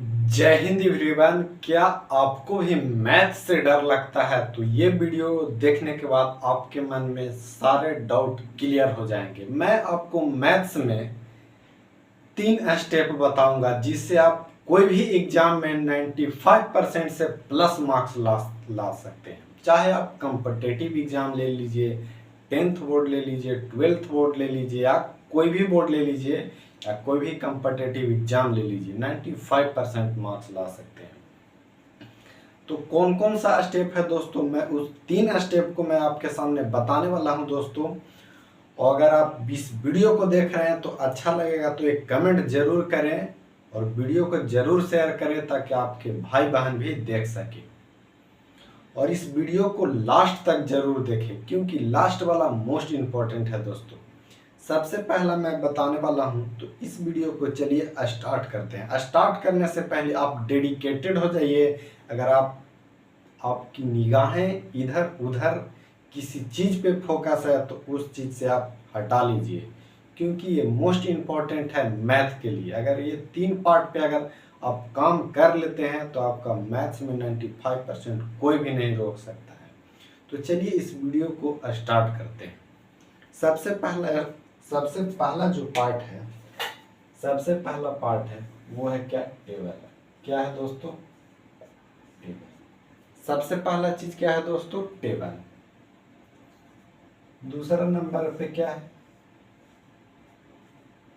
जय हिंद एवरीवन। क्या आपको भी मैथ से डर लगता है? तो ये वीडियो देखने के बाद आपके मन में सारे डाउट क्लियर हो जाएंगे। मैं आपको मैथ्स में 3 स्टेप बताऊंगा जिससे आप कोई भी एग्जाम में 95% से प्लस मार्क्स ला सकते हैं। चाहे आप कॉम्पिटिटिव एग्जाम ले लीजिए, 10th बोर्ड ले लीजिए, 12th बोर्ड ले लीजिए, या कोई भी बोर्ड ले लीजिए, या कोई भी कॉम्पिटिटिव एग्जाम ले लीजिए, 95% मार्क्स ला सकते हैं। तो कौन कौन सा स्टेप है दोस्तों, मैं उस 3 स्टेप को मैं आपके सामने बताने वाला हूं दोस्तों। और अगर आप इस वीडियो को देख रहे हैं तो अच्छा लगेगा तो एक कमेंट जरूर करें और वीडियो को जरूर शेयर करें ताकि आपके भाई बहन भी देख सके। और इस वीडियो को लास्ट तक जरूर देखें क्योंकि लास्ट वाला मोस्ट इम्पोर्टेंट है दोस्तों। सबसे पहला मैं बताने वाला हूं तो इस वीडियो को चलिए स्टार्ट करते हैं। स्टार्ट करने से पहले आप डेडिकेटेड हो जाइए। अगर आपकी निगाहें इधर उधर किसी चीज़ पे फोकस है तो उस चीज़ से आप हटा लीजिए क्योंकि ये मोस्ट इम्पॉर्टेंट है मैथ के लिए। अगर ये 3 पार्ट पे अगर आप काम कर लेते हैं तो आपका मैथ्स में 95% कोई भी नहीं रोक सकता है। तो चलिए इस वीडियो को स्टार्ट करते हैं। सबसे पहला जो पार्ट है, सबसे पहला पार्ट है वो है क्या? टेबल। क्या है दोस्तों? टेबल। सबसे पहला चीज क्या है दोस्तों? टेबल। दूसरा नंबर पे क्या है?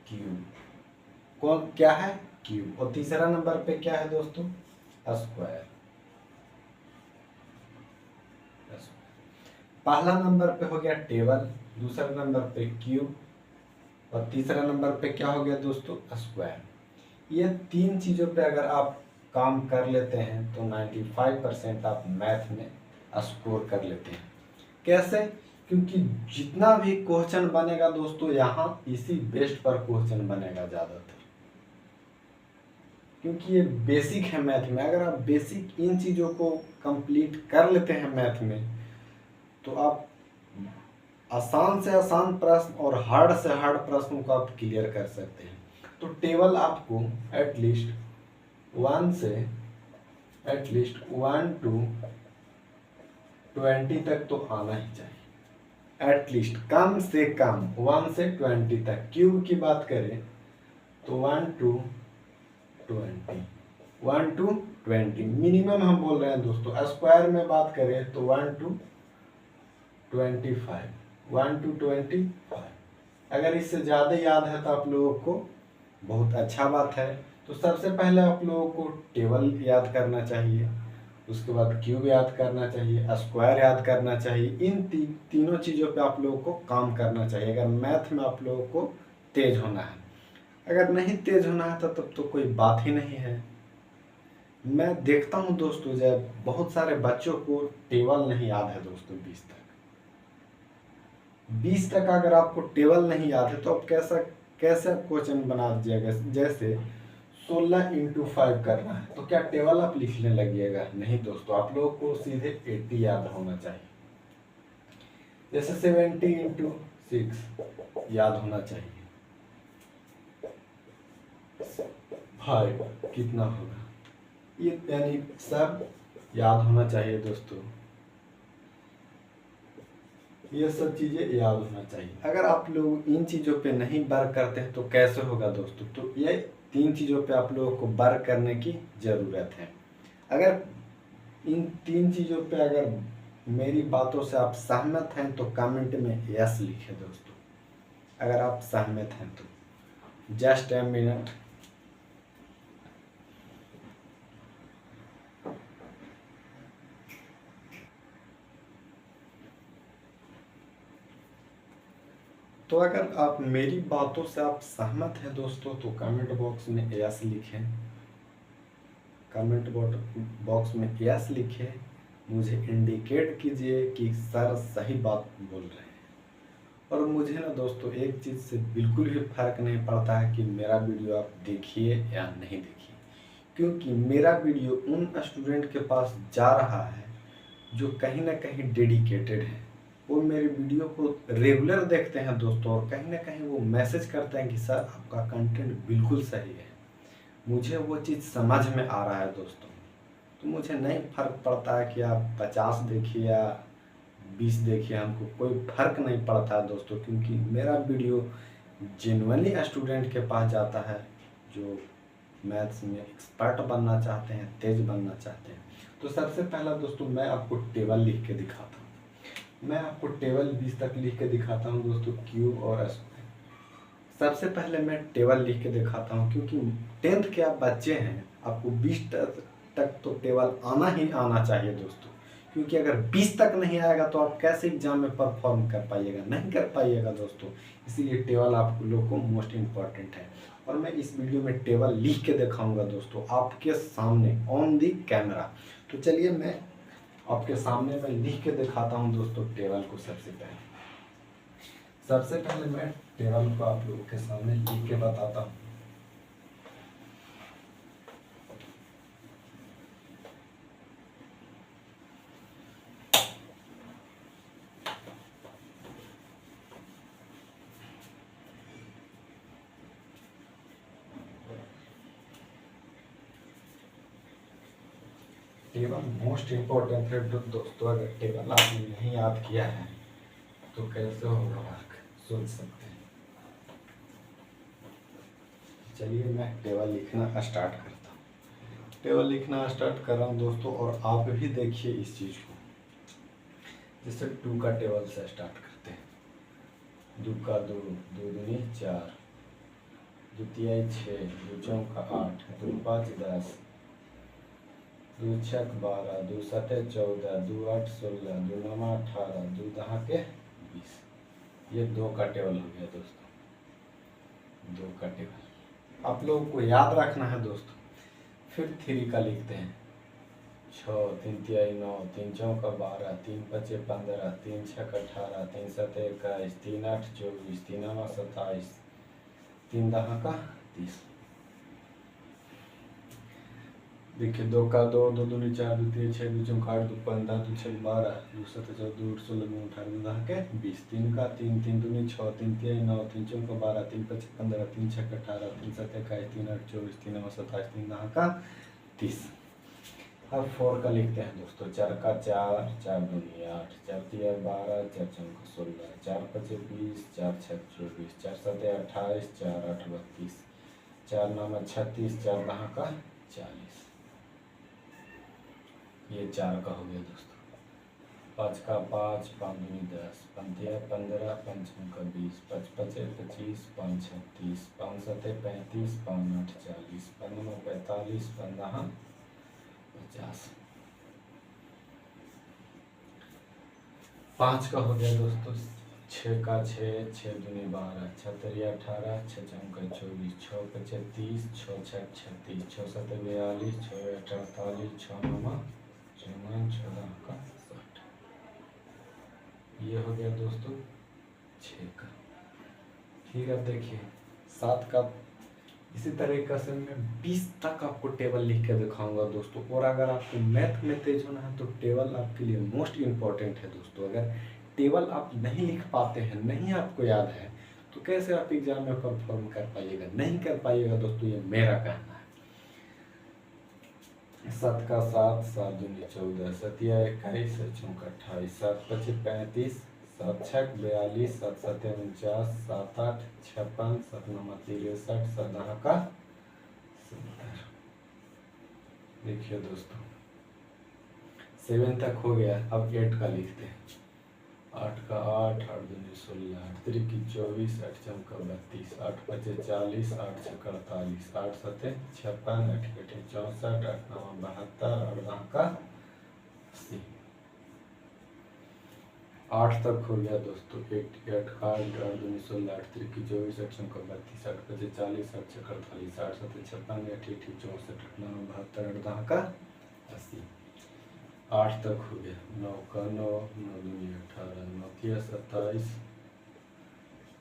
क्यूब। कौन क्या है? क्यूब। और तीसरा नंबर पे क्या है दोस्तों? स्क्वायर। पहला नंबर पे हो गया टेबल, दूसरा नंबर पे क्यूब और तीसरा नंबर पे क्या हो गया दोस्तों? स्क्वायर। ये 3 चीज़ों पे अगर आप काम कर लेते हैं तो 95% आप मैथ में स्कोर कर लेते हैं। कैसे? क्योंकि जितना भी क्वेश्चन बनेगा दोस्तों यहाँ इसी बेस्ड पर क्वेश्चन बनेगा ज़्यादातर, क्योंकि ये बेसिक है मैथ में। अगर आप बेसिक इन चीज़ों को कंप्लीट कर लेते हैं मैथ में तो आप आसान से आसान प्रश्न और हार्ड से हार्ड प्रश्नों को आप क्लियर कर सकते हैं। तो टेबल आपको एटलीस्ट 1 to 20 तक तो आना ही चाहिए। एटलीस्ट कम से कम 1 से 20 तक। क्यूब की बात करें तो 1 to 20 मिनिमम हम बोल रहे हैं दोस्तों। स्क्वायर में बात करें तो 1 to 25। अगर इससे ज़्यादा याद है तो आप लोगों को बहुत अच्छा बात है। तो सबसे पहले आप लोगों को टेबल याद करना चाहिए, उसके बाद क्यूब याद करना चाहिए, स्क्वायर याद करना चाहिए। इन तीनों चीज़ों पे आप लोगों को काम करना चाहिए अगर मैथ में आप लोगों को तेज होना है। अगर नहीं तेज होना है तो तब तो कोई बात ही नहीं है। मैं देखता हूँ दोस्तों जब बहुत सारे बच्चों को टेबल नहीं याद है दोस्तों, 20 तक अगर आपको टेबल नहीं याद है तो आप कैसे आप क्वेश्चन बना दीजिएगा। जैसे 16 × 5 करना है तो क्या टेबल आप लिखने लगिएगा? नहीं दोस्तों, आप लोगों को सीधे 80 याद होना चाहिए। जैसे 70 × 6 याद होना चाहिए। 5 कितना होगा? ये यानी सब याद होना चाहिए दोस्तों। ये सब चीज़ें याद होना चाहिए। अगर आप लोग इन चीज़ों पे नहीं वर्क करते हैं तो कैसे होगा दोस्तों? तो ये 3 चीज़ों पे आप लोगों को वर्क करने की ज़रूरत है। अगर इन 3 चीज़ों पे अगर मेरी बातों से आप सहमत हैं तो कमेंट में यस लिखें दोस्तों। अगर आप सहमत हैं तो जस्ट ए मिनट। तो अगर आप मेरी बातों से आप सहमत हैं दोस्तों तो कमेंट बॉक्स में यस लिखें। कमेंट बॉक्स में यस लिखें, मुझे इंडिकेट कीजिए कि सर सही बात बोल रहे हैं। और मुझे ना दोस्तों एक चीज़ से बिल्कुल भी फर्क नहीं पड़ता है कि मेरा वीडियो आप देखिए या नहीं देखिए, क्योंकि मेरा वीडियो उन स्टूडेंट के पास जा रहा है जो कहीं ना कहीं डेडिकेटेड है। वो मेरे वीडियो को रेगुलर देखते हैं दोस्तों और कहीं ना कहीं वो मैसेज करते हैं कि सर आपका कंटेंट बिल्कुल सही है। मुझे वो चीज़ समझ में आ रहा है दोस्तों। तो मुझे नहीं फ़र्क पड़ता है कि आप 50 देखिए या 20 देखिए, हमको कोई फ़र्क नहीं पड़ता है दोस्तों, क्योंकि मेरा वीडियो जेन्युइनली स्टूडेंट के पास जाता है जो मैथ्स में एक्सपर्ट बनना चाहते हैं, तेज बनना चाहते हैं। तो सबसे पहला दोस्तों मैं आपको टेबल लिख के दिखाता हूँ। मैं आपको टेबल 20 तक लिख के दिखाता हूँ दोस्तों, क्यूब और स्क्वायर। सबसे पहले मैं टेबल लिख के दिखाता हूँ, क्योंकि 10th के आप बच्चे हैं, आपको 20 तक तो टेबल आना ही आना चाहिए दोस्तों। क्योंकि अगर 20 तक नहीं आएगा तो आप कैसे एग्जाम में परफॉर्म कर पाइएगा, नहीं कर पाइएगा दोस्तों। इसीलिए टेबल आप लोग को मोस्ट इम्पॉर्टेंट है। और मैं इस वीडियो में टेबल लिख के दिखाऊंगा दोस्तों आपके सामने ऑन दी कैमरा। तो चलिए मैं आपके सामने मैं लिख के दिखाता हूँ दोस्तों टेबल को। सबसे पहले मैं टेबल को आप लोगों के सामने लिख के बताता हूँ। टेबल मोस्ट इम्पोर्टेंट है दोस्तों। अगर टेबल आपने नहीं याद किया है तो कैसे होगा वर्क, सोच सकते हैं। चलिए मैं टेबल लिखना स्टार्ट करता हूँ। टेबल लिखना स्टार्ट कर रहा हूँ दोस्तों, और आप भी देखिए इस चीज़ को। जैसे 2 का टेबल से स्टार्ट करते हैं। 2 का 2, 2 दूनी 4, 2 तिहाई 6, 2 चौका 8, 2 5 10, 2 छक 12, 2 सते 14, 2 8 16, 2 9 18, 2 10 के 20। ये 2 का टेबल हो गया दोस्तों, 2 का टेबल आप लोगों को याद रखना है दोस्तों। फिर 3 का लिखते हैं। 6, 3 तिहाई 9, 3 चौका 12, 3 पचे 15, 3 छक 18, 3 सते 21, 3 8 24, 3 9 27, 3 10 का 30। देखिए 2 का 2, 2 दूनी 4, 2 तिहाई 6, 2 चौका 8, 2 15, 2 छक 12, 2 सते 14, 2 8 16, 2 18, 2 10 के 20। 3 का 3, 3 दूनी 6, 3 तिहाई 9, 3 चौका 12, 3 पचे 15, 3 छक 18, 3 सते 21, 3 8 24, 3 9 27, 3 10 का 30। अब 4 का लिखते हैं दोस्तों। 4 का 4, 4 दूनी 8, 4 तिहाई 12, 4 चौका 16, 4 पचे 20, 4 छक 24, 4 सते 28, 4 8 32, 4 9 36, 4 10 का 40। ये 4 का हो गया दोस्तों। 5 का 5, 5 दूनी 10, 5 तिहाई 15, 5 चौका 20, 5 पचे 25, 5 36, 5 सते 35, 5 8 40, 5 9 45, 5 10 50। 5 का हो गया दोस्तों। 6 का 6, 6 दूनी 12, 6 तिहाई 18, 6 चौका 24, 6 पचे 30, 6 छक 36, 6 सते 42, 6 8 48, 6 9 54, 6 10 का 60। ये हो गया दोस्तों 6 का। ठीक है, देखिए 7 का इसी तरीके से मैं 20 तक आपको टेबल लिख के दिखाऊंगा दोस्तों। और अगर आपको मैथ में तेज होना है तो टेबल आपके लिए मोस्ट इम्पॉर्टेंट है दोस्तों। अगर टेबल आप नहीं लिख पाते हैं, नहीं आपको याद है, तो कैसे आप एग्जाम में परफॉर्म कर पाइएगा, नहीं कर पाइएगा दोस्तों, ये मेरा कहना है। 7 का 7, 7 दूनी 14, 7 तिहाई 21, 7 चौका 28, 7 पचे 35, 7 छक 42, 7 सते 49, 7 8 56, 7 9 63, 7 10 का 70। देखिए दोस्तों 7 तक हो गया। अब 8 का लिखते हैं। 8 का 8, 8 दूनी 16, 8 तिरकी 24, 8 चौका 32, 8 पचे 40, 8 छक 48, 8 सते 56, 8 अठे 64, 8 9 72, 8 10 का 80। 8 तक हो गया दोस्तों। 8 का 8, 8 दूनी 16, 8 तिरकी 24, 8 चौका 32, 8 पचे 40, 8 छक 48, 8 सते 56, 8 अठे 64, 8 9 72, 8 10 का 80। 8 तक हो गया। 9 का 9, 9 दूनी 18, 9 तिया 27,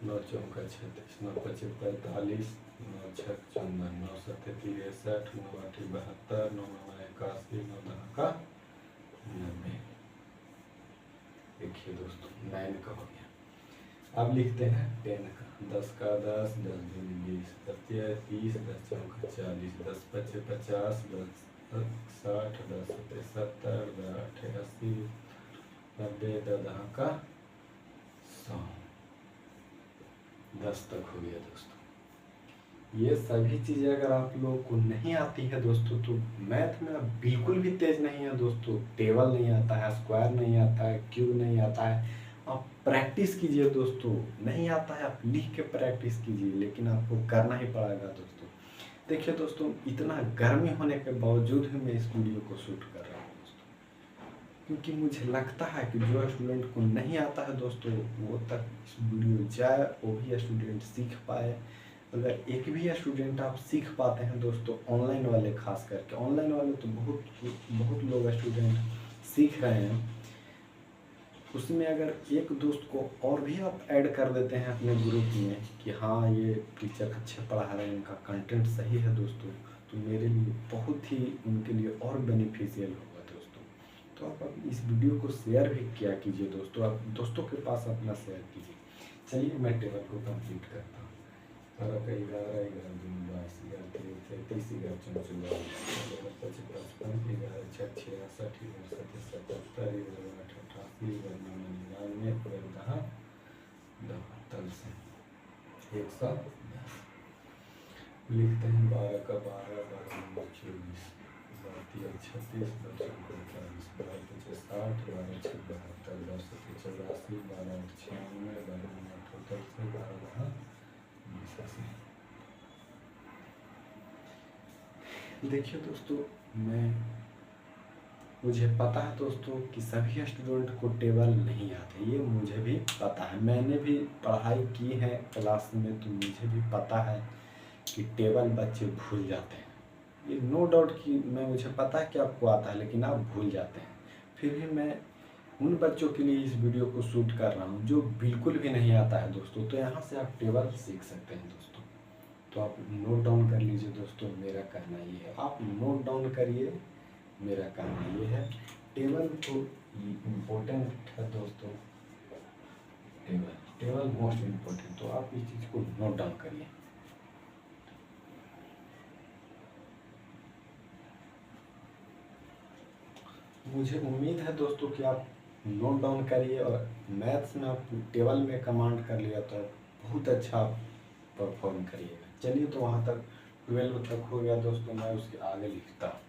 9 चौका 36, 9 पचे 45, 9 छक 54, 9 सते 63, 9 आठे 72, 9 9 81, 9 10 का 90। देखिए दोस्तों 9 का हो गया। अब लिखते हैं 10 का। 10 का 10, 10 दूनी 20, 10 तिया 30, 10 चौका 40, 10 पचे 50, 10 60, 10 सत्ते 70, 10 अठे 80, 90, 10 दहा का 100। 10 तक हो गया दोस्तों। ये सभी चीज़ें अगर आप लोगों को नहीं आती है दोस्तों, तो मैथ में आप बिल्कुल भी तेज नहीं है दोस्तों। टेबल नहीं आता है, स्क्वायर नहीं आता है, क्यूब नहीं आता है, आप प्रैक्टिस कीजिए दोस्तों। नहीं आता है आप लिख के प्रैक्टिस कीजिए, लेकिन आपको करना ही पड़ेगा दोस्तों। देखिए दोस्तों, इतना गर्मी होने के बावजूद भी मैं इस वीडियो को शूट कर रहा हूँ दोस्तों, क्योंकि मुझे लगता है कि जो स्टूडेंट को नहीं आता है दोस्तों, वो तक इस वीडियो जाए, वो भी स्टूडेंट सीख पाए। अगर एक भी स्टूडेंट आप सीख पाते हैं दोस्तों, ऑनलाइन वाले खास करके, ऑनलाइन वाले तो बहुत लोग स्टूडेंट सीख रहे हैं, उसमें अगर एक दोस्त को और भी आप ऐड कर देते हैं अपने ग्रुप में कि हाँ ये टीचर अच्छे पढ़ा रहे हैं, इनका कंटेंट सही है दोस्तों, तो मेरे लिए बहुत ही उनके लिए और बेनिफिशियल होगा दोस्तों। तो आप इस वीडियो को शेयर भी किया कीजिए दोस्तों, आप दोस्तों के पास अपना शेयर कीजिए। चलिए मैं टेबल को कंप्लीट करता हूँ। 11 का 11, 11 दूनी 22, 11 तिया 33, 11 चौका 44, 11 पचे 55, 11 छः 66, 11 सत्ते 77, 11 आठे 88, 11 नौ 99, 11 दहा 72 से 110। लिखते हैं 12 का 12, 12 दूनी 24, 12 तिया 36, 12 चौका 48, 12 पचे 60, 12 छः 72, 12 सत्ते 84, 12 आठ 96, 12 नौ 78, 12 दहा 20। देखिए दोस्तों, मुझे पता है दोस्तों कि सभी स्टूडेंट को टेबल नहीं आते, ये मुझे भी पता है। मैंने भी पढ़ाई की है क्लास में, तो मुझे भी पता है कि टेबल बच्चे भूल जाते हैं। ये नो डाउट कि मुझे पता है कि आपको आता है, लेकिन आप भूल जाते हैं। फिर भी मैं उन बच्चों के लिए इस वीडियो को शूट कर रहा हूँ जो बिल्कुल भी नहीं आता है दोस्तों। तो यहाँ से आप टेबल सीख सकते हैं दोस्तों। तो आप नोट डाउन कर लीजिए दोस्तों, मेरा कहना ये है, आप नोट डाउन करिए, मेरा कहना ये है। टेबल तो इम्पोर्टेंट है दोस्तों, टेबल मोस्ट इम्पोर्टेंट, तो आप इस चीज़ को नोट डाउन करिए। मुझे उम्मीद है दोस्तों कि आप नोट डाउन करिए, और मैथ्स में आप टेबल में कमांड कर लिया तो बहुत अच्छा परफॉर्म करिएगा। चलिए, तो वहाँ तक 12 तक हो गया दोस्तों, मैं उसके आगे लिखता हूँ।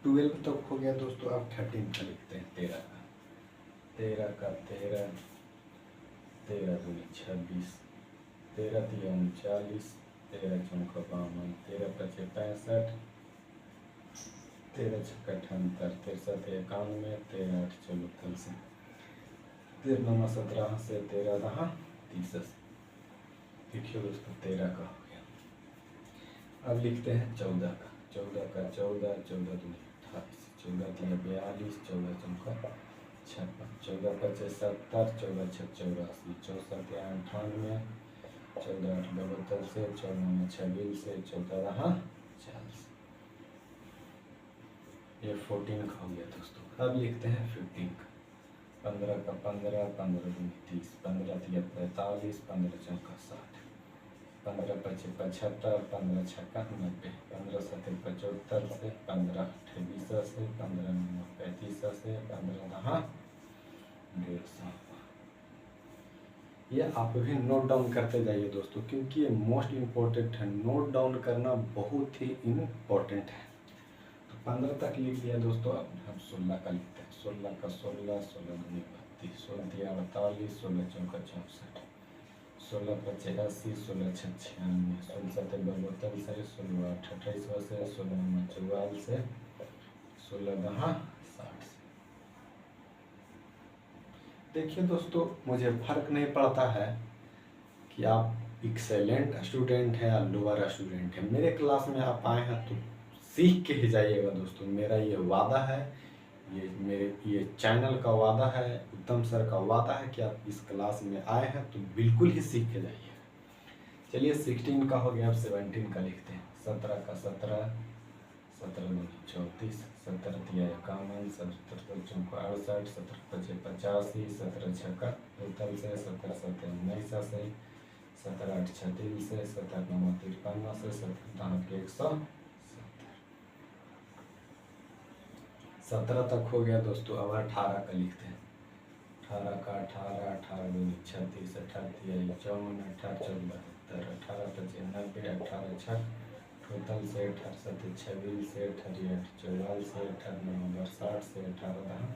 ट्वेल्व तक हो गया दोस्तों, अब 13 का लिखते हैं। 13 का 13, 13 दूनी 26, 13 तिया 39, 13 चौका 52, 13 पचे 65, 13 छक्का 78, 13 सत्ते 91, 13 आठ 44, 13 नौ 17 से 13 दहा 30। देखिए दोस्तों, 13 का हो गया। अब लिखते हैं 14 का। 14, 14 दूनी 28, 14 तिया 42, 14 चौका 56, 14 पचे 70, 14 छः 84, 14 सत्ते 98, 14 आठ 72 से 14 नौ 26 से 14 दहा 40। ये 14 का हो गया दोस्तों। अब लिखते हैं 15 का। 15 का 15, 15 दूनी 30, 15 तिया 45, 15 चौका 60, 15 पचे 75, 15 छक्का 90, 15 सत्ते 75 से 15 अठे 20 से 15 नौ 35 से 15 दहा 150। ये आप भी नोट डाउन करते जाइए दोस्तों, क्योंकि ये मोस्ट इम्पोर्टेंट है। नोट डाउन करना बहुत ही इम्पोर्टेंट है। तो 15 तक लिख लिया दोस्तों। अब हम 16 का लिखते हैं। 16 का 16, 16 दूनी 32, 16 तिया 48, 16 चौका 64, 16 पचे 80, 16 छः 96, 16 सत्ते 72 से 16 आठ 28 से 16 नौ 44 से 16 दहा 60 से। देखिए दोस्तों, मुझे फर्क नहीं पड़ता है कि आप एक्सेलेंट स्टूडेंट है या लोअर स्टूडेंट है, मेरे क्लास में आप आए हैं तो सीख के ही जाइएगा दोस्तों। मेरा ये वादा है, ये चैनल का वादा है, उत्तम सर का वादा है कि आप इस क्लास में आए हैं तो बिल्कुल ही सीख के जाइएगा। चलिए 16 का हो गया, अब 17 का लिखते हैं। 17 का 17, 17 दूनी 34, 17 तिया 51, 17 चौका 68, 17 पचे 85, 17 छक्का 43 से, 17 सत्ते 19 से, 17 8 36 से, 17 9 53 से, 17 दाँत के 170। 17 तक हो गया दोस्तों। अब 18 का लिखते हैं। 18 का 18, 18 दूनी 36, 18 तिया 54, 18 चौक 72, 18 पचे 90, 18 छक टोटल से, 18 सत्ते 26 से, 18 8 44 से, 18 9 60 से, 18 दाँत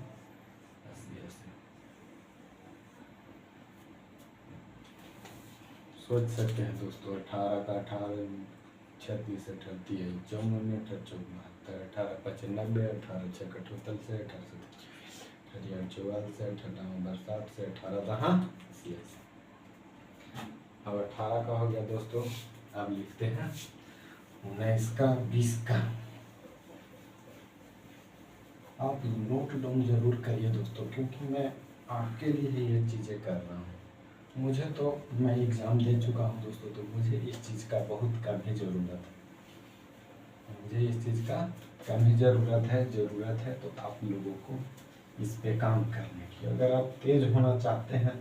80 से। सोच सकते हैं दोस्तों, 18 का 18, 36, 18 तिया 54, 18 चौक 72, 18 पचे 90, 18 छक टोटल से, 18 सत्ते 18 44 से, 18 9 60 से, 18 दाँत 80 से। अब 18 का हो गया दोस्तों। अब लिखते हैं 19 का 20 का। आप नोट डाउन जरूर करिए दोस्तों, क्योंकि मैं आपके लिए ही ये चीज़ें कर रहा हूँ। मुझे तो, मैं एग्ज़ाम दे चुका हूँ दोस्तों, तो मुझे इस चीज़ का बहुत कम ही ज़रूरत है। मुझे इस चीज़ का कम ही ज़रूरत है तो आप लोगों को इस पे काम करने की। अगर आप तेज होना चाहते हैं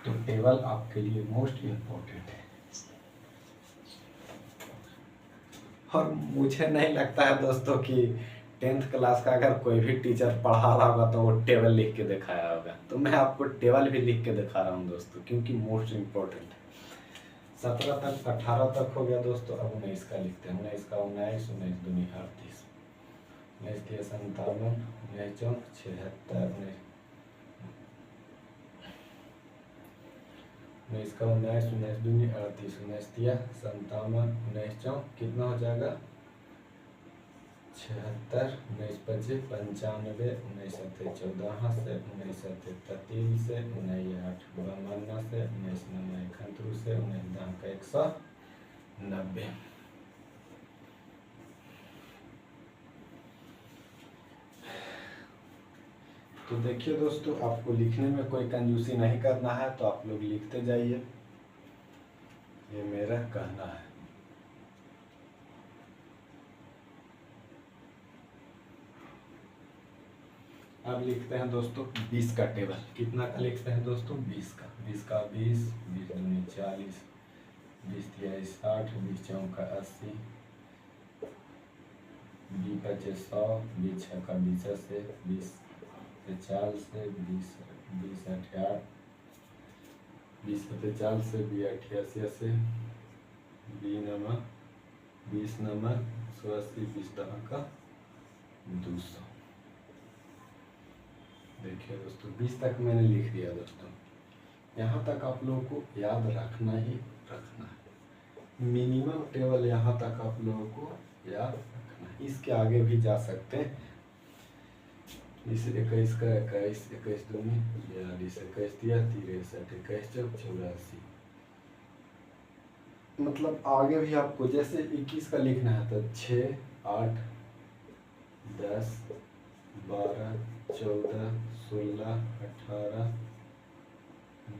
तो टेबल आपके लिए मोस्ट इम्पोर्टेंट है। और मुझे नहीं लगता है दोस्तों कि 10th क्लास का अगर कोई भी टीचर पढ़ा रहा होगा तो वो टेबल लिख के दिखाया होगा। तो मैं आपको टेबल भी लिख के दिखा रहा हूँ दोस्तों, क्योंकि मोस्ट इम्पोर्टेंट है। 17 तक 18 तक हो गया दोस्तों। अब 19 का लिखते हैं। 19 का 19, 19 दूनी 38, 19 तिया 57, 19 चौक 76, 19 का 19, 19 दूनी 38, 19 तिया 57, 19 चौक कितना हो जाएगा 76, 19 पचे 95, 19 सत्ते 14 से, 19 सत्ते 33 से, 19 8 52 से, 19 9 31 से, 19 दाँत का 190। तो देखिए दोस्तों, आपको लिखने में कोई कंजूसी नहीं करना है, तो आप लोग लिखते जाइए, ये मेरा कहना है। अब लिखते हैं दोस्तों 20 का टेबल। कितना का लिखते हैं दोस्तों 20 का। 20 का 20, 20 दूनी 40, 20 तिया 60, 20 चौका 80, 20 पचे 100, 20 छक्का 20 से, 20 40 से, 20 88, 20 40 से, 20 88 से, 20 नमक 180, 20 दाँत का 200। देखिए दोस्तों 20 तक मैंने लिख दिया दोस्तों। यहाँ तक आप लोगों को याद रखना ही रखना है। मिनिमम टेबल यहाँ तक आप लोगों को याद रखना है। इसके आगे भी जा सकते हैं। इस 21 का 21, 21 दूनी 42, 21 तिया 63, 21 चौक 84। मतलब आगे भी आपको जैसे 21 का लिखना है तो 6, 8, 10, 12, 14, 16, 18,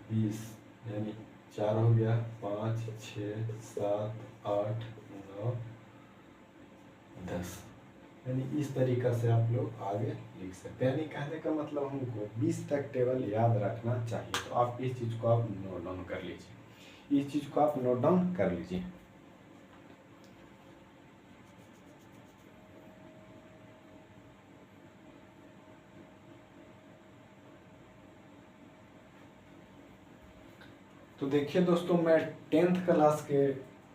20, यानी 4 हो गया, 5, 6, 7, 8, 9, 10, यानी इस तरीक़ा से आप लोग आगे लिख सकते हैं। यानी कहने का मतलब हमको 20 तक टेबल याद रखना चाहिए। तो आप इस चीज़ को आप नोट डाउन कर लीजिए, इस चीज़ को आप नोट डाउन कर लीजिए। तो देखिए दोस्तों, मैं 10th क्लास के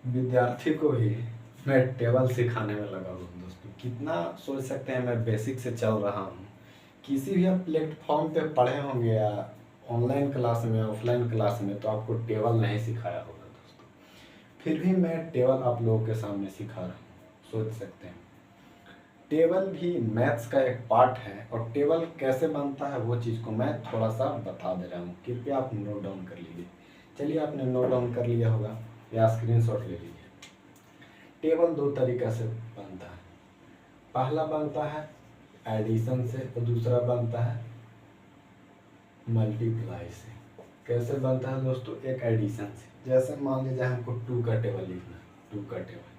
विद्यार्थी को ही मैं टेबल सिखाने में लगा हूँ दोस्तों। कितना सोच सकते हैं मैं बेसिक से चल रहा हूँ। किसी भी आप प्लेटफॉर्म पे पढ़े होंगे या ऑनलाइन क्लास में, ऑफलाइन क्लास में, तो आपको टेबल नहीं सिखाया होगा दोस्तों। फिर भी मैं टेबल आप लोगों के सामने सिखा रहा हूँ। सोच सकते हैं टेबल भी मैथ्स का एक पार्ट है, और टेबल कैसे बनता है वो चीज़ को मैं थोड़ा सा बता दे रहा हूँ। कृपया आप नोट डाउन कर लीजिए। चलिए आपने नोट डाउन कर लिया होगा। या स्क्रीनशॉट ले लीजिए। टेबल दो तरीका से बनता है, पहला बनता है एडिशन से और दूसरा बनता है मल्टीप्लाई से। कैसे बनता है दोस्तों? एक एडिशन से, जैसे मान लीजिए हमको 2 का टेबल लिखना है, 2 का टेबल,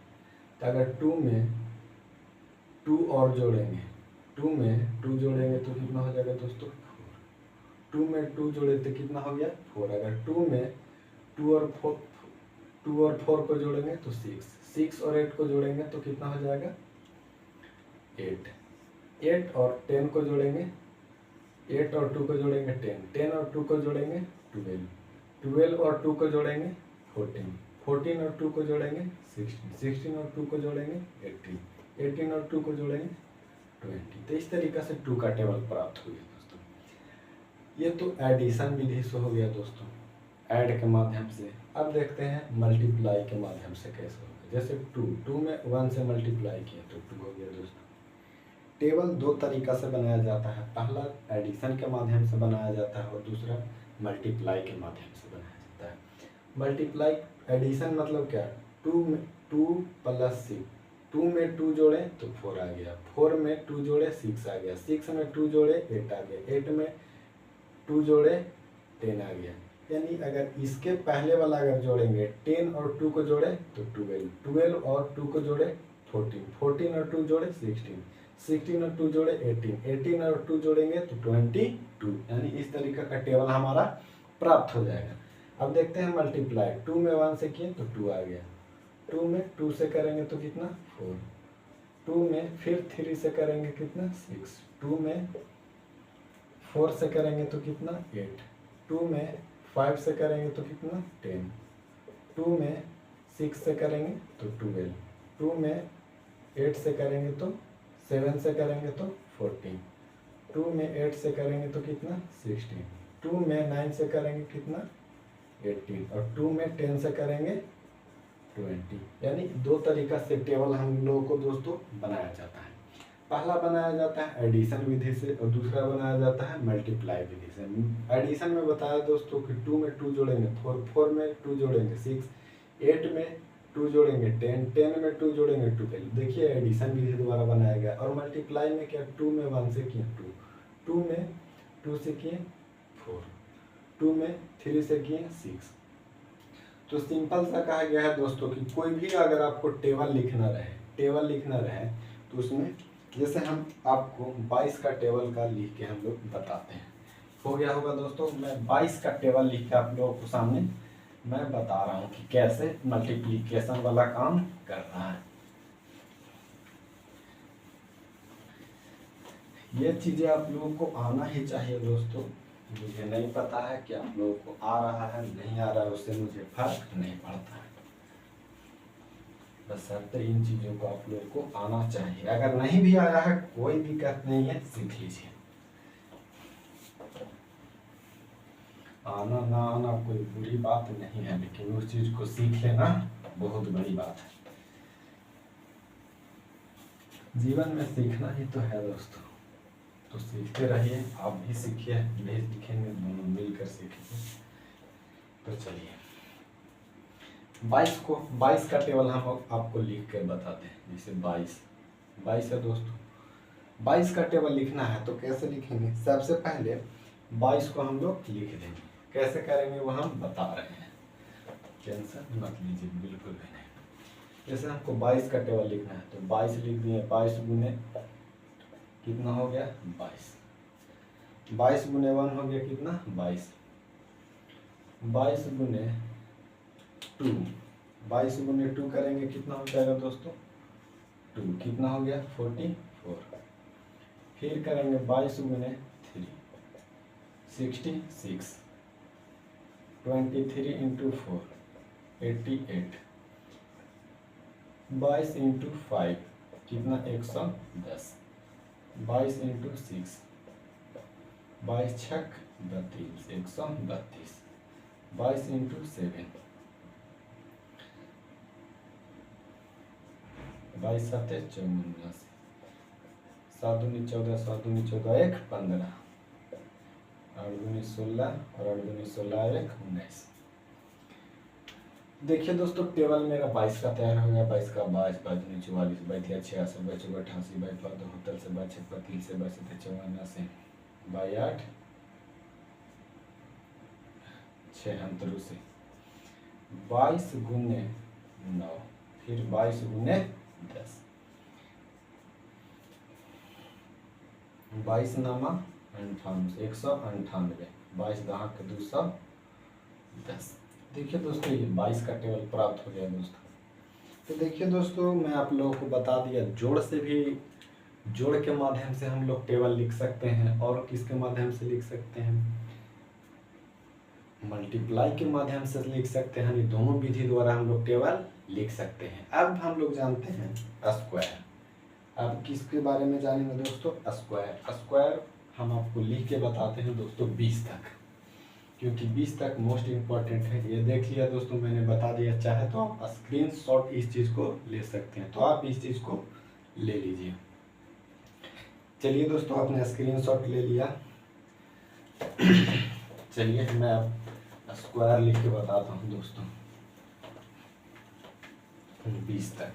तो अगर 2 में 2 और जोड़ेंगे, 2 में 2 जोड़ेंगे तो कितना हो जाएगा दोस्तों? 4। 2 में 2 जोड़े तो कितना हो गया? 4। अगर 2 में 2 और 4 को जोड़ेंगे तो 6 और 8 को जोड़ेंगे तो कितना हो जाएगा? 8 और 10 को जोड़ेंगे, 8 और 2 को जोड़ेंगे 10 और 2 को जोड़ेंगे 12 और 2 को जोड़ेंगे 14 और 2 को जोड़ेंगे 16 और 2 को जोड़ेंगे 18 और 2 को जोड़ेंगे 20। तो इस तरीके से 2 का टेबल प्राप्त हुआ दोस्तों। ये तो एडिशन विधि से हो गया दोस्तों, ऐड के माध्यम से। अब देखते हैं मल्टीप्लाई के माध्यम से कैसे होगा। जैसे 2 में 1 से मल्टीप्लाई किया तो 2 हो गया दोस्तों। टेबल दो तरीका से बनाया जाता है, पहला एडिशन के माध्यम से बनाया जाता है और दूसरा मल्टीप्लाई के माध्यम से बनाया जाता है। मल्टीप्लाई एडिशन मतलब क्या? 2 में 2 प्लस 6, 2 में 2 जोड़े तो 4 आ गया, 4 में 2 जोड़े 6 आ गया, 6 में 2 जोड़े 8 आ गया, 8 में 2 जोड़े 10 आ गया। यानी अगर इसके पहले वाला अगर जोड़ेंगे 10 और 2 को जोड़े तो 12 और 2 को जोड़े 14 और 2 जोड़े 16 और 2 जोड़े 18 और 2 जोड़ेंगे तो 22। यानी इस तरीके का टेबल हमारा प्राप्त हो जाएगा। अब देखते हैं मल्टीप्लाई। 2 में 1 से किए तो 2 आ गया, 2 में 2 से करेंगे तो कितना? 4, 2 में फिर 3 से करेंगे कितना? 6, 2 में 4 से करेंगे तो कितना? 8, 2 में 5 से करेंगे तो कितना? 10, 2 में 6 से करेंगे तो 12, 2 में 8 से करेंगे तो 7 से करेंगे तो 14, 2 में 8 से करेंगे तो कितना? 16, 2 में 9 से करेंगे कितना? 18 और 2 में 10 से करेंगे 20। यानी दो तरीका से टेबल हम लोगों को दोस्तों बनाया जाता है। पहला बनाया जाता है एडिशन विधि से और दूसरा बनाया जाता है मल्टीप्लाई विधि से। एडिशन में बताया दोस्तों कि 2 में 2 जोड़ेंगे 4 में 2 जोड़ेंगे 6, 8 में 2 जोड़ेंगे 10 में 2 जोड़ेंगे 12। देखिए एडिशन विधि द्वारा बनाया गया। और मल्टीप्लाई में क्या? 2 में 1 से किए 2 में 2 से किए 4, 2 में 3 से किए 6। तो सिंपल सा कहा गया है दोस्तों कि कोई भी अगर आपको टेबल लिखना रहे तो उसमें जैसे हम आपको 22 का टेबल का लिख के हम लोग बताते हैं। हो गया होगा दोस्तों। मैं 22 का टेबल लिख के आप लोगों को सामने मैं बता रहा हूँ कि कैसे मल्टीप्लिकेशन वाला काम कर रहा है। ये चीजें आप लोगों को आना ही चाहिए दोस्तों। मुझे नहीं पता है कि आप लोगों को आ रहा है नहीं आ रहा है, उससे मुझे फर्क नहीं पड़ता है। बशर्ते इन चीजों को आप लोगों को आना चाहिए। अगर नहीं भी आया है कोई दिक्कत नहीं है, सीख लीजिए। आना ना आना कोई बुरी बात नहीं है, लेकिन उस चीज को सीख लेना बहुत बड़ी बात है। जीवन में सीखना ही तो है दोस्तों, तो सीखते रहिए। आप भी सीखिए, भी सीखेंगे, दोनों मिलकर सीखेंगे। तो चलिए 22 का टेबल हम आपको लिख के बताते हैं। जैसे 22 है दोस्तों। 22 का टेबल लिखना है तो कैसे लिखेंगे? सबसे पहले 22 को हम लोग लिख देंगे। कैसे करेंगे वो हम बता रहे हैं, टेंशन मत लीजिए बिल्कुल भी नहीं। जैसे हमको 22 का टेबल लिखना है तो 22 लिख दिए। 22 गुने कितना हो गया? 22। 22 गुने 1 हो गया कितना? 22। 22 गुने 2, 22 गुने 2 करेंगे कितना हो जाएगा दोस्तों? 2 कितना हो गया? 44। फिर करेंगे 22 गुने 3, 66। 23 इंटू 4, 88। 22 इंटू 5 कितना? 110। 22 इंटू 6, 22 छक 32, 132। 22 इंटू 7, 22 सात 54, 7 दूनी 14, 7 दूनी 14, 1 15, 8 दूनी 16 और 8 दूनी 16, 1 19। देखिए दोस्तों, टेबल मेरा 22 का तैयार हो गया। 22 का 22, 22 44, 22 86, 22 88, 22 72 से 22 31 से 22 54 से 22 76 से 22 गुने 9, फिर 22 गुने 10, 22 नामा 98, 198, 22 दहाक 210। देखिए दोस्तों, ये 22 का टेबल प्राप्त हो गया दोस्तों। तो देखिए दोस्तों, मैं आप लोगों को बता दिया, जोड़ से भी, जोड़ के माध्यम से हम लोग टेबल लिख सकते हैं, और किसके माध्यम से लिख सकते हैं, मल्टीप्लाई के माध्यम से लिख सकते हैं। दोनों विधि द्वारा हम लोग टेबल लिख सकते हैं। अब हम लोग जानते हैं स्क्वायर। अब किसके बारे में जानेंगे दोस्तों, स्क्वायर। स्क्वायर हम आपको लिख के बताते हैं दोस्तों 20 तक, क्योंकि 20 तक मोस्ट इम्पॉर्टेंट है। ये देख लिया दोस्तों, मैंने बता दिया। चाहे तो आप स्क्रीनशॉट इस चीज़ को ले सकते हैं, तो आप इस चीज़ को ले लीजिए। चलिए दोस्तों, आपने स्क्रीनशॉट ले लिया। चलिए मैं अब स्क्वायर लिख के बताता हूँ दोस्तों 20 तक।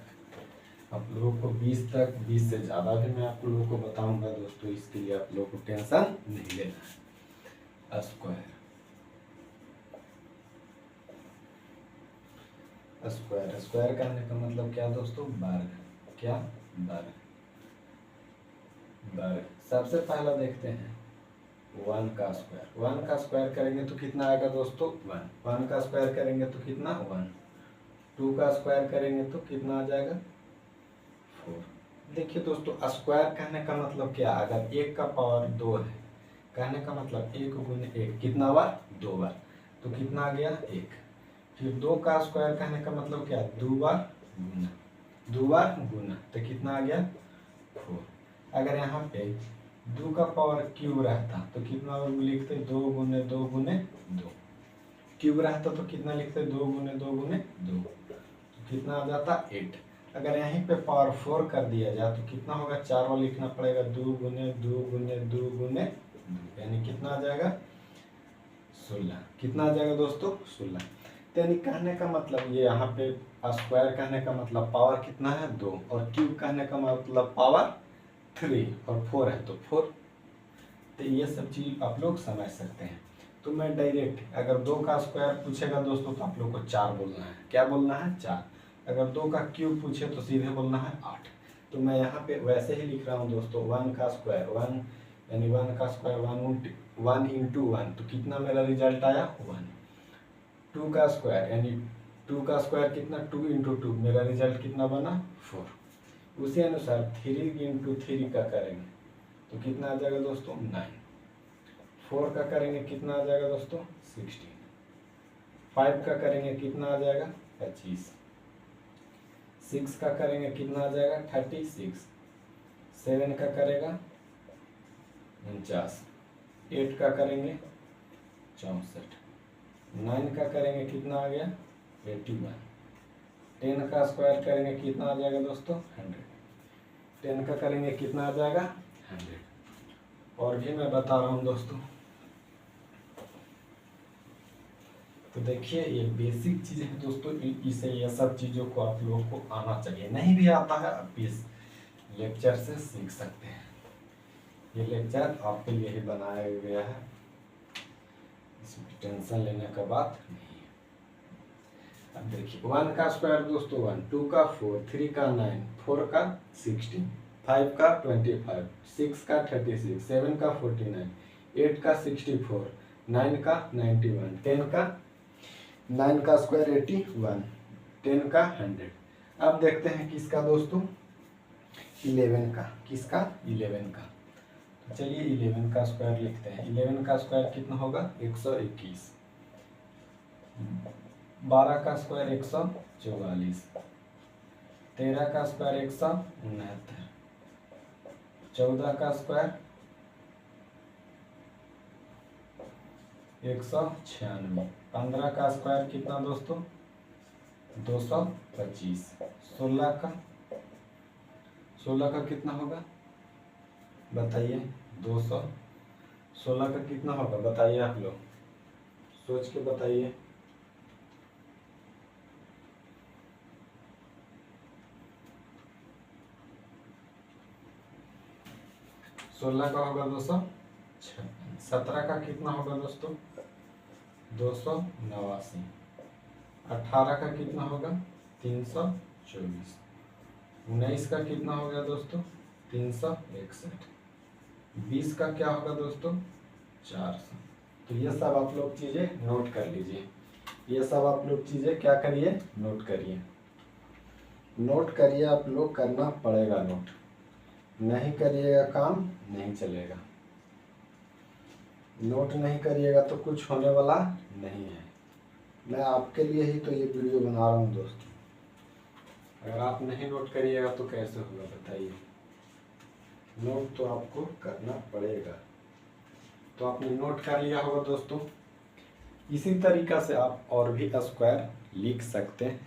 आप लोगों को 20 तक, 20 से ज़्यादा भी मैं आप लोगों को बताऊंगा दोस्तों, इसके लिए आप लोगों को टेंशन नहीं लेना है। स्क्वायर स्क्वायर स्क्वायर कहने का मतलब क्या दोस्तों, वर्ग। क्या, वर्ग। वर्ग। सबसे पहला देखते हैं 1 का स्क्वायर। 1 का स्क्वायर करेंगे तो कितना आएगा दोस्तों, 1। 1 का स्क्वायर करेंगे तो कितना, 1। 2 का स्क्वायर करेंगे तो कितना आ जाएगा, 4। देखिए दोस्तों, स्क्वायर कहने का मतलब क्या, अगर 1 का पावर 2 है, कहने का मतलब 1 गुने 1 कितना बार, 2 बार, तो कितना आ गया, 1। फिर 2 का स्क्वायर कहने का मतलब क्या, 2 बार गुना, 2 बार गुना, तो कितना आ गया, 4। अगर यहाँ पे 2 का पावर क्यूब रहता तो कितना लिखते, 2 गुने 2 गुने 2। क्यूब रहता तो कितना लिखते, 2 गुने 2 गुने 2, तो कितना आ जाता, 8। अगर यहीं पे पावर 4 कर दिया जाए तो कितना होगा, 4 बार लिखना पड़ेगा, 2 गुने 2 गुने 2 गुने 2, यानी कितना आ जाएगा, 16। कितना आ जाएगा दोस्तों, 16। यानी कहने का मतलब ये यहाँ पे स्क्वायर कहने का मतलब पावर कितना है, 2, और क्यूब कहने का मतलब पावर 3, और 4 है तो 4। तो ये सब चीज आप लोग समझ सकते हैं। तो मैं डायरेक्ट, अगर 2 का स्क्वायर पूछेगा दोस्तों तो आप लोग को 4 बोलना है। क्या बोलना है, 4। अगर 2 का क्यूब पूछे तो सीधे बोलना है 8। तो मैं यहाँ पे वैसे ही लिख रहा हूँ दोस्तों, 1 का स्क्वायर 1, यानी 1 का स्क्वायर 1 इंटू 1, तो कितना मेरा रिजल्ट आया, 1। 2 का स्क्वायर यानी 2 का स्क्वायर कितना, 2 इंटू 2, मेरा रिजल्ट कितना बना, 4। उसी अनुसार 3 इंटू 3 का करेंगे तो कितना आ जाएगा दोस्तों, 9। 4 का करेंगे कितना आ जाएगा दोस्तों, 16। 5 का करेंगे कितना आ जाएगा, 25। 6 का करेंगे कितना आ जाएगा, 36। 7 का करेगा 49। 8 का करेंगे 64। 9 का करेंगे कितना आ गया, 81। 10 का स्क्वायर करेंगे कितना आ जाएगा दोस्तों, 100। 10 का करेंगे कितना आ जाएगा, 100। और भी मैं बता रहा हूँ दोस्तों। तो देखिए, ये बेसिक चीज़ है दोस्तों, इसे ये सब चीज़ों को आप लोगों को आना चाहिए। नहीं भी आता है आप इस लेक्चर से सीख सकते हैं। ये लेक्चर आपके लिए ही बनाया गया है, इसमें टेंशन लेने का बात नहीं है। अब देखिए, 1 का स्क्वायर दोस्तों 1, 2 का 4, 3 का 9, 4 का 16, 5 का 25, 6 का 36, 7 का 49, 8 का 64, 9 का 91, 10 का 9 का स्क्वायर 81, 10 का 100। अब देखते हैं किसका दोस्तों, 11 का। किसका, 11 का। तो चलिए 11 का स्क्वायर लिखते हैं। 11 का स्क्वायर कितना होगा, 121। 12 का स्क्वायर 144। 13 का स्क्वायर 169। 14 का स्क्वायर 196। 15 का स्क्वायर कितना दोस्तों, 225। 16 का कितना होगा बताइए, 200। 16 का कितना होगा बताइए, आप लोग सोच के बताइए। 16 का होगा 256। 17 का कितना होगा दोस्तों? 289। 18 का कितना होगा? 324। 19 का कितना हो गया दोस्तों? 361। 20 का क्या होगा दोस्तों? 400। तो ये सब आप लोग चीजें नोट कर लीजिए। ये सब आप लोग चीजें क्या करिए? नोट करिए। नोट करिए, आप लोग करना पड़ेगा नोट। नहीं करिएगा काम नहीं चलेगा। नोट नहीं करिएगा तो कुछ होने वाला नहीं है। मैं आपके लिए ही तो ये वीडियो बना रहा हूँ दोस्तों। अगर आप नहीं नोट करिएगा तो कैसे होगा बताइए। नोट तो आपको करना पड़ेगा। तो आपने नोट कर लिया होगा दोस्तों। इसी तरीका से आप और भी स्क्वायर लिख सकते हैं।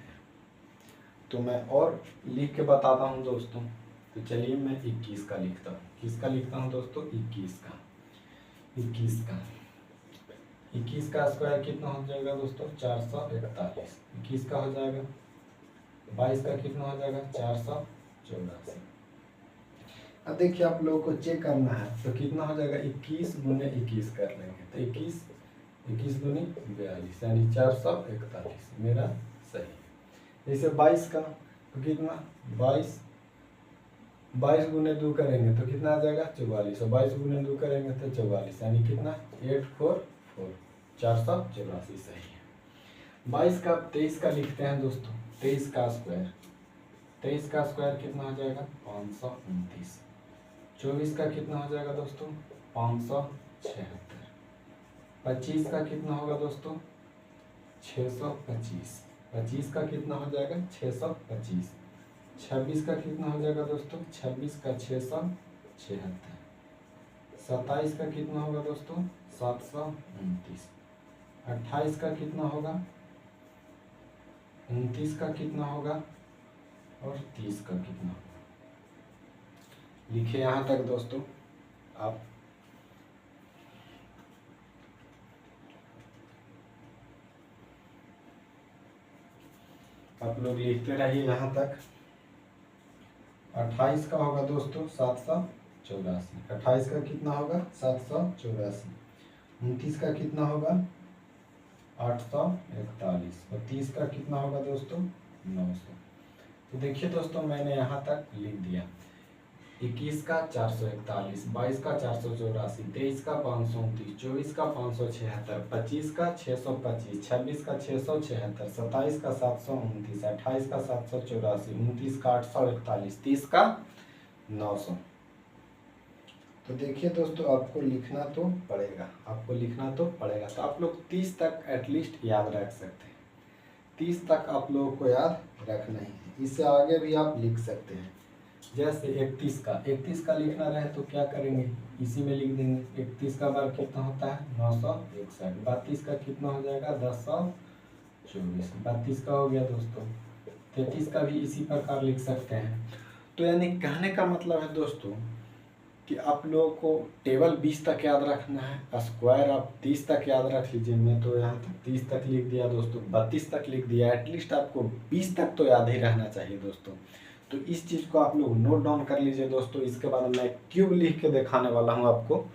तो मैं और लिख के बताता हूँ दोस्तों। तो चलिए मैं 21 का लिखता हूँ। किसका लिखता हूँ दोस्तों? 21 का। 21 का स्क्वायर कितना हो जाएगा दोस्तों? 441। 21 का हो जाएगा। 22 का कितना हो जाएगा? 484। अब देखिए आप लोगों को चेक करना है तो कितना हो जाएगा? 21 गुने 21 कर लेंगे तो 21 गुने 42 यानी 441 मेरा सही। जैसे 22 का तो कितना? 22 गुने 2 करेंगे तो कितना आ जाएगा? 44। और 22 गुने 2 करेंगे तो 44 यानी कितना? 844। 484 सही है। 22 का 23 का लिखते हैं दोस्तों। 23 का स्क्वायर। 23 का स्क्वायर कितना हो जाएगा? 529। 24 का कितना हो जाएगा दोस्तों? 576। 25 का कितना होगा दोस्तों? 625। 25 का कितना हो जाएगा? 625। 26 का कितना हो जाएगा दोस्तों? 26 का 676। 27 का कितना होगा दोस्तों? 729। 28 का कितना होगा? 29 का कितना होगा? और 30 का कितना होगा? लिखे यहाँ तक दोस्तों। आप लोग लिखते रहिए यहाँ तक। 28 का होगा दोस्तों 784। 28 का कितना होगा? 784। 29 का कितना होगा? 841। और 30 का कितना होगा दोस्तों? 900। तो देखिए दोस्तों मैंने यहाँ तक लिख दिया। 21 का 441, 22 का 484, 23 का 529, 24 का 576, 25 का 625, 26 का 676, 27 का 729, 28 का 784, 29 का 841, 30 का 900। तो देखिए दोस्तों आपको लिखना तो पड़ेगा। तो आप लोग 30 तक एटलीस्ट याद रख सकते हैं। 30 तक आप लोगों को याद रखना ही है। इससे आगे भी आप लिख सकते हैं। जैसे 31 का लिखना रहे तो क्या करेंगे? इसी में लिख देंगे। 31 का बार कितना होता है? 961। 32 का कितना हो जाएगा? 1024। 32 का हो गया दोस्तों। 33 का भी इसी प्रकार लिख सकते हैं। तो यानी कहने का मतलब है दोस्तों कि आप लोगों को टेबल 20 तक याद रखना है। स्क्वायर आप 30 तक याद रख लीजिए। मैं तो यहाँ तक 30 तक लिख दिया दोस्तों। 32 तक लिख दिया। एटलीस्ट आपको 20 तक तो याद ही रहना चाहिए दोस्तों। तो इस चीज़ को आप लोग नोट डाउन कर लीजिए दोस्तों। इसके बाद मैं क्यूब लिख के दिखाने वाला हूँ आपको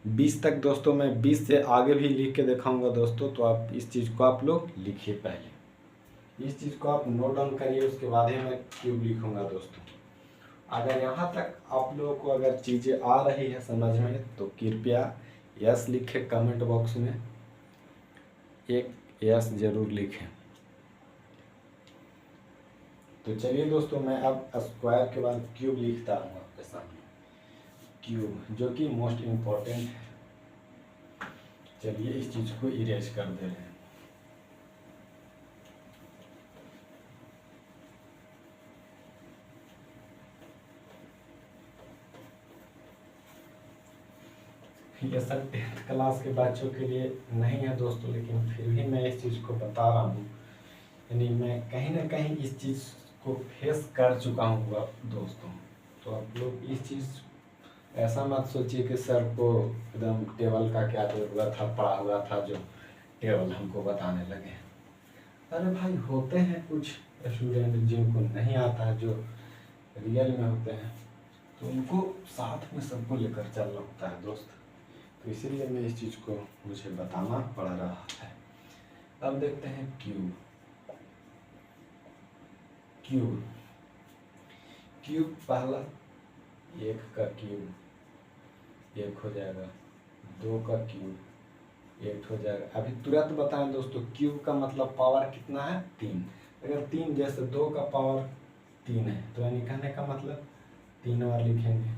20 तक दोस्तों। मैं 20 से आगे भी लिख के दिखाऊंगा दोस्तों। तो आप इस चीज़ को आप लोग लिखिए। पहले इस चीज़ को आप नोट डाउन करिए, उसके बाद ही मैं क्यूब लिखूंगा दोस्तों। अगर यहाँ तक आप लोगों को अगर चीज़ें आ रही है समझ में तो कृपया यस लिखे कमेंट बॉक्स में। एक यस जरूर लिखें। तो चलिए दोस्तों मैं अब स्क्वायर के बाद क्यूब लिखता हूँ आपके सामने। क्यूब जो कि मोस्ट इम्पोर्टेंट है। चलिए इस चीज़ को इरेज कर दे रहे हैं। ये सब 10th क्लास के बच्चों के लिए नहीं है दोस्तों, लेकिन फिर भी मैं इस चीज़ को बता रहा हूँ। यानी मैं कहीं ना कहीं इस चीज़ को फेस कर चुका हूँ दोस्तों। तो आप लोग इस चीज़ ऐसा मत सोचिए कि सर को एकदम टेबल का क्या ज़रूरत था, पड़ा हुआ था जो टेबल हमको बताने लगे। अरे भाई होते हैं कुछ स्टूडेंट जिनको नहीं आता है, जो रियल में होते हैं। तो उनको साथ में सबको लेकर चलना होता है दोस्त। तो इसीलिए मैं इस चीज़ को मुझे बताना पड़ रहा है। अब देखते हैं क्यूब। क्यूब क्यूब पहला 1 का क्यूब 1 हो जाएगा, 2 का क्यूब 8 हो जाएगा। अभी तुरंत बताएं दोस्तों, क्यूब का मतलब पावर कितना है? 3। अगर 3 जैसे 2 का पावर 3 है तो यानी कहने का मतलब 3 बार लिखेंगे।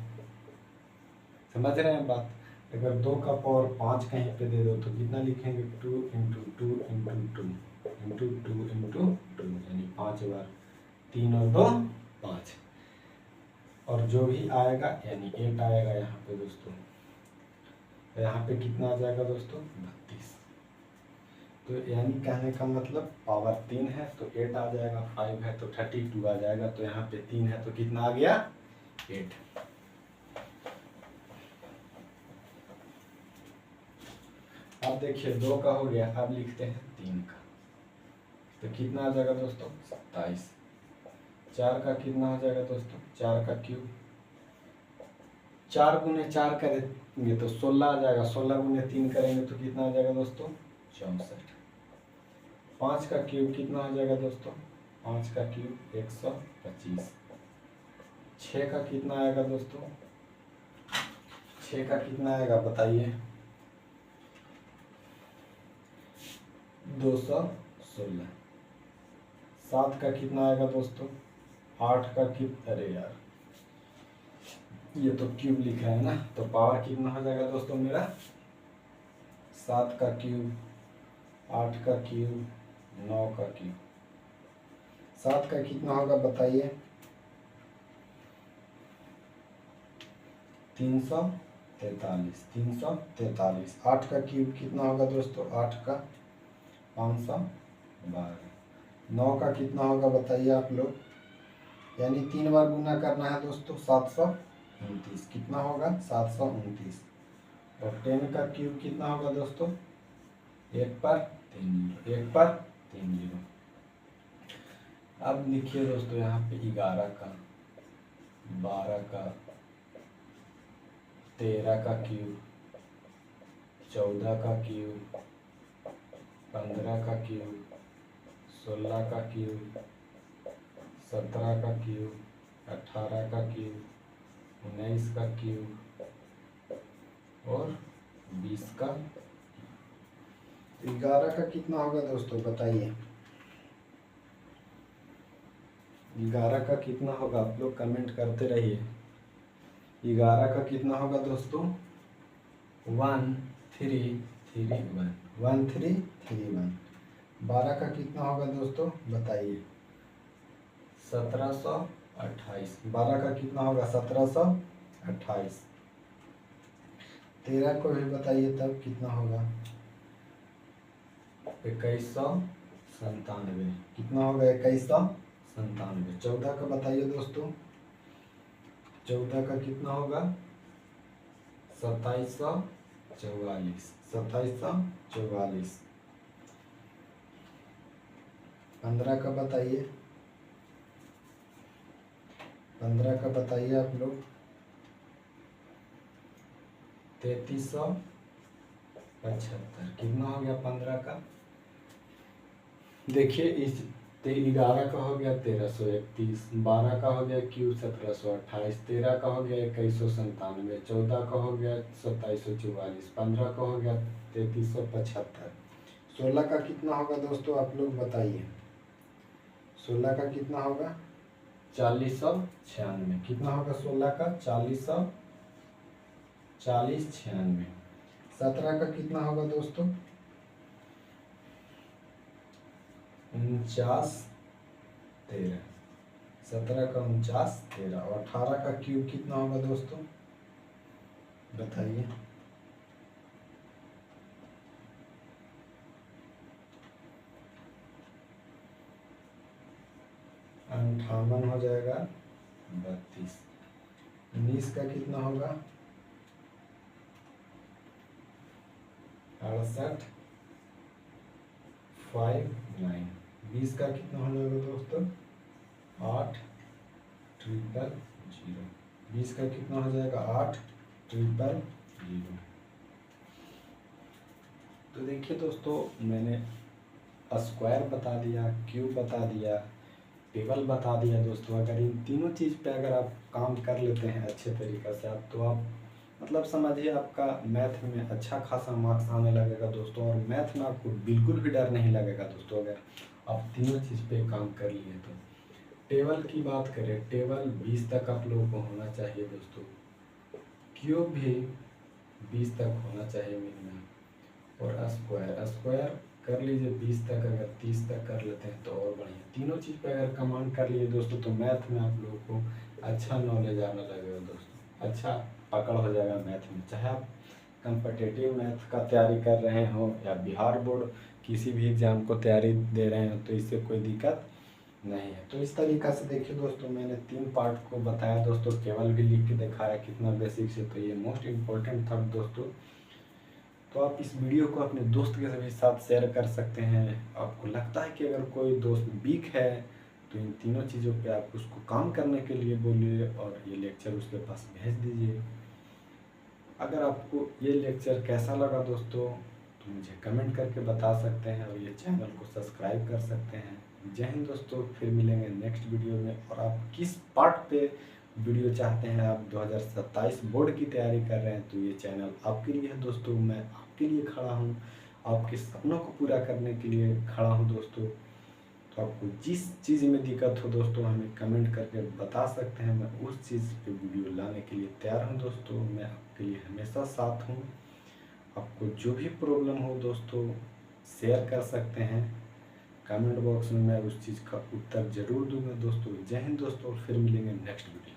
समझ रहे हैं बात? अगर 2 का पावर 5 कहीं पे दे दो तो कितना लिखेंगे? 2 इंटू 2 इंटू 2 इंटू 2 इंटू 2 यानी 5 बार। 3 और 2 5, और जो भी आएगा यानी 8 आएगा यहाँ पे दोस्तों। तो यहाँ पे कितना आ जाएगा दोस्तों? 32। तो यानी कहने का मतलब पावर 3 है तो 8 आ जाएगा, 5 है तो 32 आ जाएगा। तो यहाँ पे 3 है तो कितना आ गया? 8। अब देखिए 2 का हो गया, अब लिखते हैं 3 का। तो कितना आ जाएगा दोस्तों? 27। 4 का कितना हो जाएगा दोस्तों? 4 का क्यूब। 4 गुने 4 करेंगे तो 16 आ जाएगा। 16 गुने 3 करेंगे तो कितना आ जाएगा दोस्तों? 64। 5 का क्यूब कितना हो जाएगा दोस्तों? 5 का क्यूब 125। 6 का कितना आएगा दोस्तों? 6 का कितना आएगा बताइए? 216। 7 का कितना आएगा दोस्तों? 8 का कितना? अरे यार ये तो क्यूब लिखा है ना, तो पावर कितना हो जाएगा दोस्तों मेरा? 7 का क्यूब, 8 का क्यूब, 9 का क्यूब। 7 का कितना होगा बताइए? 343। 343। 8 का क्यूब कितना होगा दोस्तों? 8 का 512। 9 का कितना होगा बताइए आप लोग? यानी 3 बार गुना करना है दोस्तों। 729 कितना होगा? 729। और 10 का क्यूब कितना होगा दोस्तों? 1 पर 3 जीरो, 1 पर 3 जीरो। अब लिखिए दोस्तों यहाँ पे 11 का, 12 का, 13 का क्यूब, 14 का क्यूब, 15 का क्यूब, 16 का क्यूब, 17 का क्यूब, 18 का क्यूब, 19 का क्यूब और 20 का। 11 का कितना होगा दोस्तों बताइए? 11 का कितना होगा? आप लोग कमेंट करते रहिए। 11 का कितना होगा दोस्तों? 1331। 1331। 12 का कितना होगा दोस्तों बताइए? 1728। 12 का कितना होगा? 1728। 13 को भी बताइए तब कितना होगा? 2197। कितना होगा? 2197। 14 का बताइए दोस्तों? 14 का कितना होगा? 2744। 2744। 15 का बताइए? 15 का बताइए आप लोग? 3375। कितना हो गया 15 का? देखिए इस 11 का हो गया 1331, 12 का हो गया क्यूब 1728, 13 का हो गया 2197, 14 का हो गया 2744, 15 का हो गया 3375। 16 का कितना होगा दोस्तों आप लोग बताइए? 16 का कितना होगा? 4096। कितना होगा 16 का? 4096। 17 का कितना होगा दोस्तों? 4913। 17 का 4913। और 18 का क्यूब कितना होगा दोस्तों बताइए? 58 हो जाएगा 32। 19 का कितना होगा? 6859। 20 का कितना हो जाएगा दोस्तों? 8000। 20 का कितना हो जाएगा 8 ट्रिपल 0। तो देखिए दोस्तों, मैंने स्क्वायर बता दिया, क्यूब बता दिया, टेबल बता दिया दोस्तों। अगर इन तीनों चीज़ पे अगर आप काम कर लेते हैं अच्छे तरीक़े से आप, तो आप मतलब समझिए आपका मैथ में अच्छा खासा मार्क्स आने लगेगा दोस्तों। और मैथ में आपको बिल्कुल भी डर नहीं लगेगा दोस्तों, अगर आप तीनों चीज़ पे काम कर लिए तो। टेबल की बात करें, टेबल 20 तक आप लोगों को होना चाहिए दोस्तों। क्यूब भी 20 तक होना चाहिए मिनिमम। और स्क्वायर स्क्वायर कर लीजिए 20 तक, अगर 30 तक कर लेते हैं तो और बढ़िया। तीनों चीज़ पे अगर कमांड कर लिए दोस्तों, तो मैथ में आप लोगों को अच्छा नॉलेज आने लगेगा दोस्तों, अच्छा पकड़ हो जाएगा मैथ में। चाहे आप कम्पिटिटिव मैथ का तैयारी कर रहे हो या बिहार बोर्ड किसी भी एग्ज़ाम को तैयारी दे रहे हो, तो इससे कोई दिक्कत नहीं है। तो इस तरीक़ा से देखिए दोस्तों, मैंने 3 पार्ट को बताया दोस्तों, केवल भी लिख के दिखाया कितना बेसिक से। तो ये मोस्ट इम्पोर्टेंट था दोस्तों। तो आप इस वीडियो को अपने दोस्त के भी साथ शेयर कर सकते हैं। आपको लगता है कि अगर कोई दोस्त वीक है, तो इन तीनों चीज़ों पे आप उसको काम करने के लिए बोलिए और ये लेक्चर उसके पास भेज दीजिए। अगर आपको ये लेक्चर कैसा लगा दोस्तों, तो मुझे कमेंट करके बता सकते हैं, और ये चैनल को सब्सक्राइब कर सकते हैं। जय हिंद दोस्तों, फिर मिलेंगे नेक्स्ट वीडियो में। और आप किस पार्ट पे वीडियो चाहते हैं, आप 2027 बोर्ड की तैयारी कर रहे हैं, तो ये चैनल आपके लिए है दोस्तों। मैं आपके लिए खड़ा हूँ, आपके सपनों को पूरा करने के लिए खड़ा हूँ दोस्तों। तो आपको जिस चीज़ में दिक्कत हो दोस्तों, हमें कमेंट करके बता सकते हैं। मैं उस चीज़ पे वीडियो लाने के लिए तैयार हूँ दोस्तों। मैं आपके लिए हमेशा साथ हूँ। आपको जो भी प्रॉब्लम हो दोस्तों, शेयर कर सकते हैं कमेंट बॉक्स में। मैं उस चीज़ का उत्तर ज़रूर दूंगा दोस्तों। जय हिंद दोस्तों, फिर मिलेंगे नेक्स्ट वीडियो।